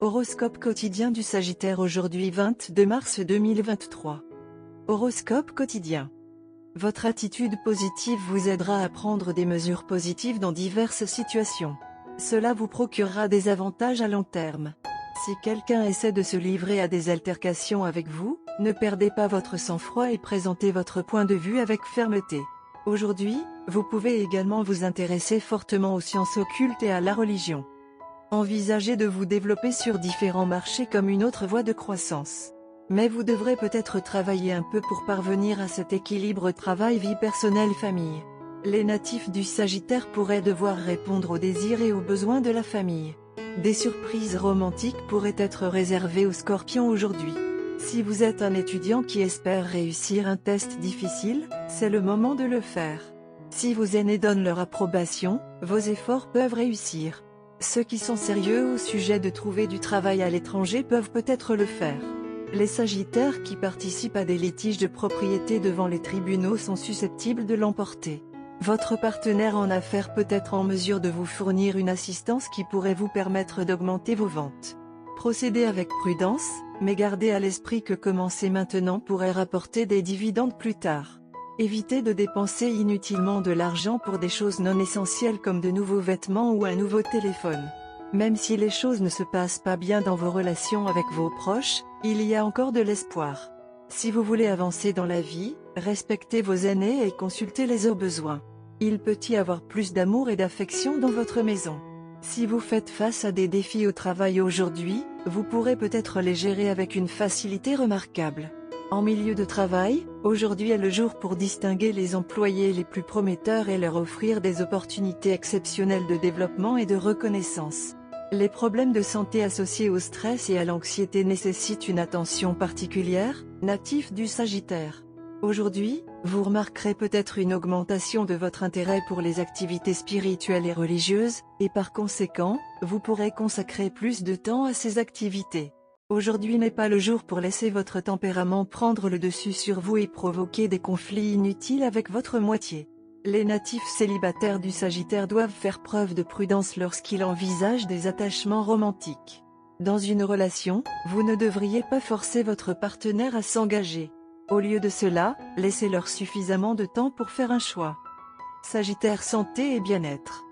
Horoscope quotidien du Sagittaire aujourd'hui 22 mars 2023. Horoscope quotidien. Votre attitude positive vous aidera à prendre des mesures positives dans diverses situations. Cela vous procurera des avantages à long terme. Si quelqu'un essaie de se livrer à des altercations avec vous, ne perdez pas votre sang-froid et présentez votre point de vue avec fermeté. Aujourd'hui, vous pouvez également vous intéresser fortement aux sciences occultes et à la religion. Envisagez de vous développer sur différents marchés comme une autre voie de croissance. Mais vous devrez peut-être travailler un peu pour parvenir à cet équilibre travail-vie personnelle-famille. Les natifs du Sagittaire pourraient devoir répondre aux désirs et aux besoins de la famille. Des surprises romantiques pourraient être réservées aux Scorpions aujourd'hui. Si vous êtes un étudiant qui espère réussir un test difficile, c'est le moment de le faire. Si vos aînés donnent leur approbation, vos efforts peuvent réussir. Ceux qui sont sérieux au sujet de trouver du travail à l'étranger peuvent peut-être le faire. Les Sagittaires qui participent à des litiges de propriété devant les tribunaux sont susceptibles de l'emporter. Votre partenaire en affaires peut être en mesure de vous fournir une assistance qui pourrait vous permettre d'augmenter vos ventes. Procédez avec prudence, mais gardez à l'esprit que commencer maintenant pourrait rapporter des dividendes plus tard. Évitez de dépenser inutilement de l'argent pour des choses non essentielles comme de nouveaux vêtements ou un nouveau téléphone. Même si les choses ne se passent pas bien dans vos relations avec vos proches, il y a encore de l'espoir. Si vous voulez avancer dans la vie, respectez vos aînés et consultez les au besoin. Il peut y avoir plus d'amour et d'affection dans votre maison. Si vous faites face à des défis au travail aujourd'hui, vous pourrez peut-être les gérer avec une facilité remarquable. En milieu de travail, aujourd'hui est le jour pour distinguer les employés les plus prometteurs et leur offrir des opportunités exceptionnelles de développement et de reconnaissance. Les problèmes de santé associés au stress et à l'anxiété nécessitent une attention particulière, natif du Sagittaire. Aujourd'hui, vous remarquerez peut-être une augmentation de votre intérêt pour les activités spirituelles et religieuses, et par conséquent, vous pourrez consacrer plus de temps à ces activités. Aujourd'hui n'est pas le jour pour laisser votre tempérament prendre le dessus sur vous et provoquer des conflits inutiles avec votre moitié. Les natifs célibataires du Sagittaire doivent faire preuve de prudence lorsqu'ils envisagent des attachements romantiques. Dans une relation, vous ne devriez pas forcer votre partenaire à s'engager. Au lieu de cela, laissez-leur suffisamment de temps pour faire un choix. Sagittaire santé et bien-être.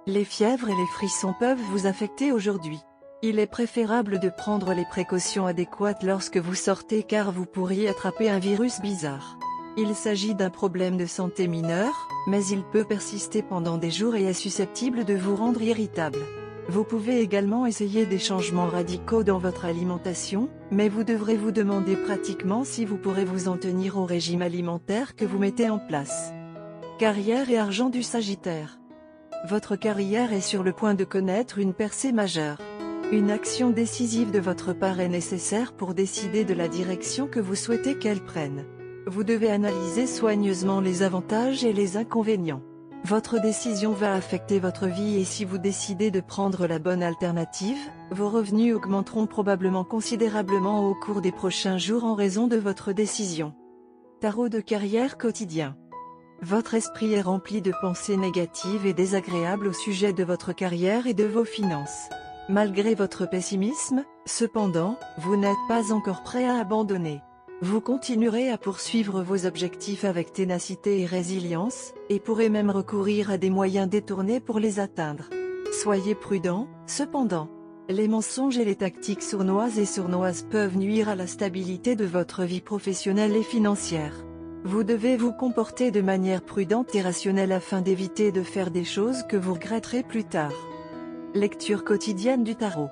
Les fièvres et les frissons peuvent vous affecter aujourd'hui. Il est préférable de prendre les précautions adéquates lorsque vous sortez car vous pourriez attraper un virus bizarre. Il s'agit d'un problème de santé mineur, mais il peut persister pendant des jours et est susceptible de vous rendre irritable. Vous pouvez également essayer des changements radicaux dans votre alimentation, mais vous devrez vous demander pratiquement si vous pourrez vous en tenir au régime alimentaire que vous mettez en place. Carrière et argent du Sagittaire. Votre carrière est sur le point de connaître une percée majeure. Une action décisive de votre part est nécessaire pour décider de la direction que vous souhaitez qu'elle prenne. Vous devez analyser soigneusement les avantages et les inconvénients. Votre décision va affecter votre vie et si vous décidez de prendre la bonne alternative, vos revenus augmenteront probablement considérablement au cours des prochains jours en raison de votre décision. Tarot de carrière quotidien. Votre esprit est rempli de pensées négatives et désagréables au sujet de votre carrière et de vos finances. Malgré votre pessimisme, cependant, vous n'êtes pas encore prêt à abandonner. Vous continuerez à poursuivre vos objectifs avec ténacité et résilience, et pourrez même recourir à des moyens détournés pour les atteindre. Soyez prudent, cependant. Les mensonges et les tactiques sournoises et sournoises peuvent nuire à la stabilité de votre vie professionnelle et financière. Vous devez vous comporter de manière prudente et rationnelle afin d'éviter de faire des choses que vous regretterez plus tard. Lecture quotidienne du tarot.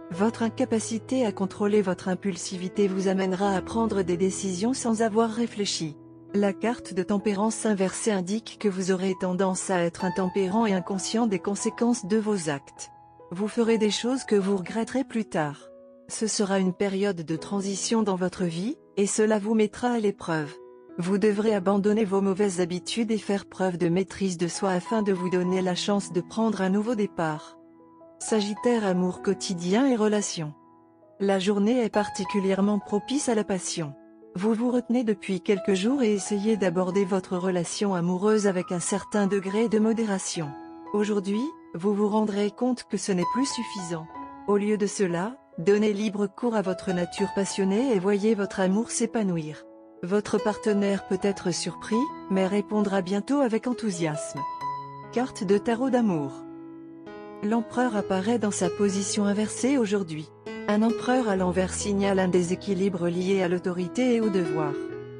Votre incapacité à contrôler votre impulsivité vous amènera à prendre des décisions sans avoir réfléchi. La carte de tempérance inversée indique que vous aurez tendance à être intempérant et inconscient des conséquences de vos actes. Vous ferez des choses que vous regretterez plus tard. Ce sera une période de transition dans votre vie, et cela vous mettra à l'épreuve. Vous devrez abandonner vos mauvaises habitudes et faire preuve de maîtrise de soi afin de vous donner la chance de prendre un nouveau départ. Sagittaire amour quotidien et relations. La journée est particulièrement propice à la passion. Vous vous retenez depuis quelques jours et essayez d'aborder votre relation amoureuse avec un certain degré de modération. Aujourd'hui, vous vous rendrez compte que ce n'est plus suffisant. Au lieu de cela, donnez libre cours à votre nature passionnée et voyez votre amour s'épanouir. Votre partenaire peut être surpris, mais répondra bientôt avec enthousiasme. Carte de tarot d'amour. L'empereur apparaît dans sa position inversée aujourd'hui. Un empereur à l'envers signale un déséquilibre lié à l'autorité et au devoir.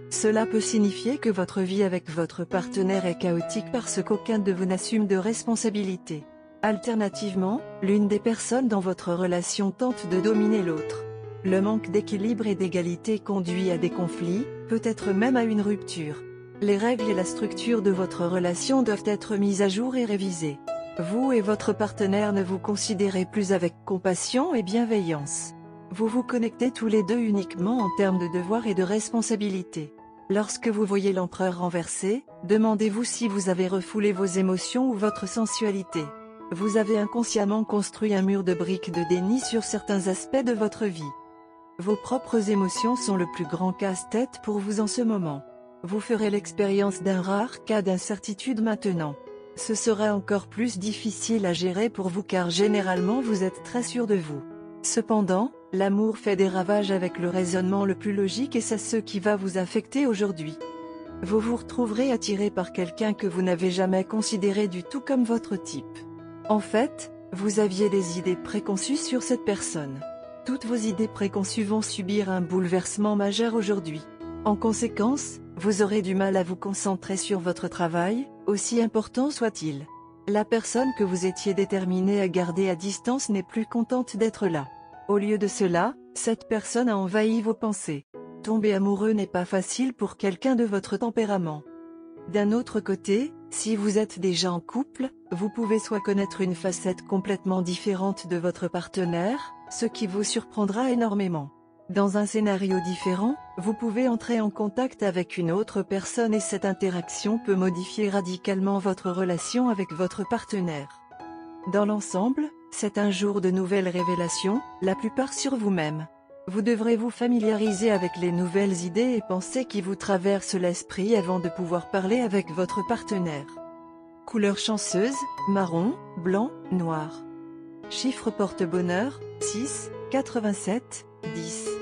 Cela peut signifier que votre vie avec votre partenaire est chaotique parce qu'aucun de vous n'assume de responsabilité. Alternativement, l'une des personnes dans votre relation tente de dominer l'autre. Le manque d'équilibre et d'égalité conduit à des conflits, peut-être même à une rupture. Les règles et la structure de votre relation doivent être mises à jour et révisées. Vous et votre partenaire ne vous considérez plus avec compassion et bienveillance. Vous vous connectez tous les deux uniquement en termes de devoir et de responsabilité. Lorsque vous voyez l'empereur renversé, demandez-vous si vous avez refoulé vos émotions ou votre sensualité. Vous avez inconsciemment construit un mur de briques de déni sur certains aspects de votre vie. Vos propres émotions sont le plus grand casse-tête pour vous en ce moment. Vous ferez l'expérience d'un rare cas d'incertitude maintenant. Ce sera encore plus difficile à gérer pour vous car généralement vous êtes très sûr de vous. Cependant, l'amour fait des ravages avec le raisonnement le plus logique et c'est ce qui va vous affecter aujourd'hui. Vous vous retrouverez attiré par quelqu'un que vous n'avez jamais considéré du tout comme votre type. En fait, vous aviez des idées préconçues sur cette personne. Toutes vos idées préconçues vont subir un bouleversement majeur aujourd'hui. En conséquence, vous aurez du mal à vous concentrer sur votre travail, aussi important soit-il. La personne que vous étiez déterminé à garder à distance n'est plus contente d'être là. Au lieu de cela, cette personne a envahi vos pensées. Tomber amoureux n'est pas facile pour quelqu'un de votre tempérament. D'un autre côté, si vous êtes déjà en couple, vous pouvez soit connaître une facette complètement différente de votre partenaire, ce qui vous surprendra énormément. Dans un scénario différent, vous pouvez entrer en contact avec une autre personne et cette interaction peut modifier radicalement votre relation avec votre partenaire. Dans l'ensemble, c'est un jour de nouvelles révélations, la plupart sur vous-même. Vous devrez vous familiariser avec les nouvelles idées et pensées qui vous traversent l'esprit avant de pouvoir parler avec votre partenaire. Couleur chanceuse, marron, blanc, noir. Chiffre porte-bonheur, 6, 87, 10.